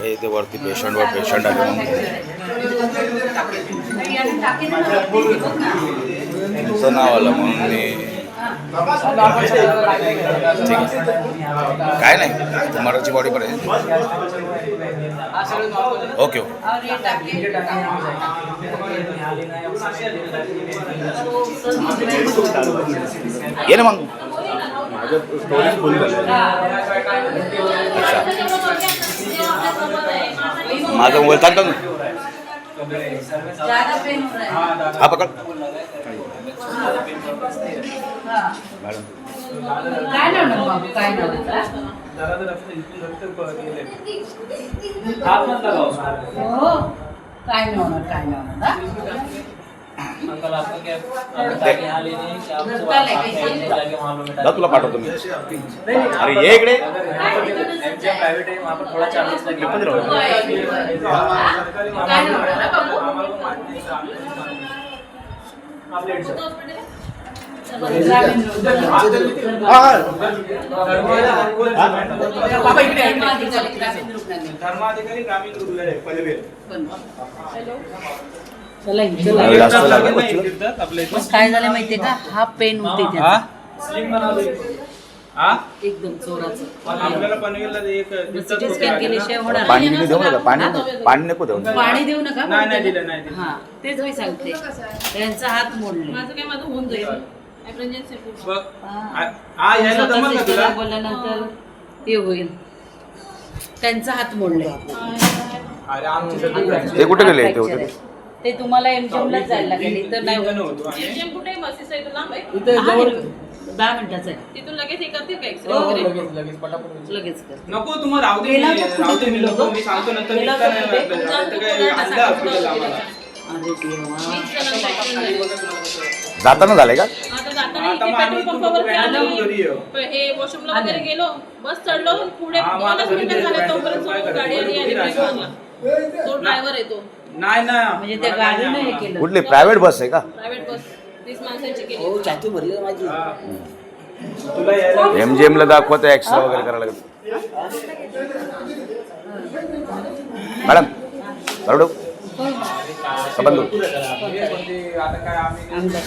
इथे वरती पेशंट आले त्यांचं नाव आलं म्हणून मी काय नाही तुम्हाराची बॉडी पर आहे ओके ये ना मग अच्छा माझा मोबाईल चालतो ना हा पकड काय नाव बाबू काय नाव हो काय नाव तुला पाठवतो मी अरे ये इकडे काय झालं माहितीये का हा पेन होते एकदम चोराचं सिटी स्कॅन केल्याशिवाय होणार पाणी देऊ नका पाणी नको देऊ पाणी देऊ नका हा तेच मी सांगते त्यांचा हात मोडले माझं होऊन जाईल बोलल्यानंतर ते होईल त्यांचा हात मोडले ते कुठे गेले ते तुम्हाला एमजीएमलाच जायला लागेल इतर नाही एमजीएम कुठे आहे? बसेस आहे तो लांब आहे? 10 मिनिटाचं आहे तिथून लगेच हे करतील का एक्सरे वगैरे? लगेच कर नको तुम्हाला राहू दे मी लोक मी सांगतो नंतर जाताना झालंय का आता जाताना इथे पेट्रोल पंपावर हे वॉशरूमला वगैरे गेलो बस चढलो पुढे 2 मिनिटं झाले तोपर्यंत समोर गाडी आली आणि ब्रेक मारला तो ड्रायव्हर आहे तो नाही ना म्हणजे त्या गाडीने हे केलं कुठली प्रायव्हेट बस आहे का प्रायव्हेट बस 30 माणसांची केली एमजीएम ला दाखवत एक्स्ट्रा वगैरे करायला लागत मॅडम बरोबर आता काय आम्ही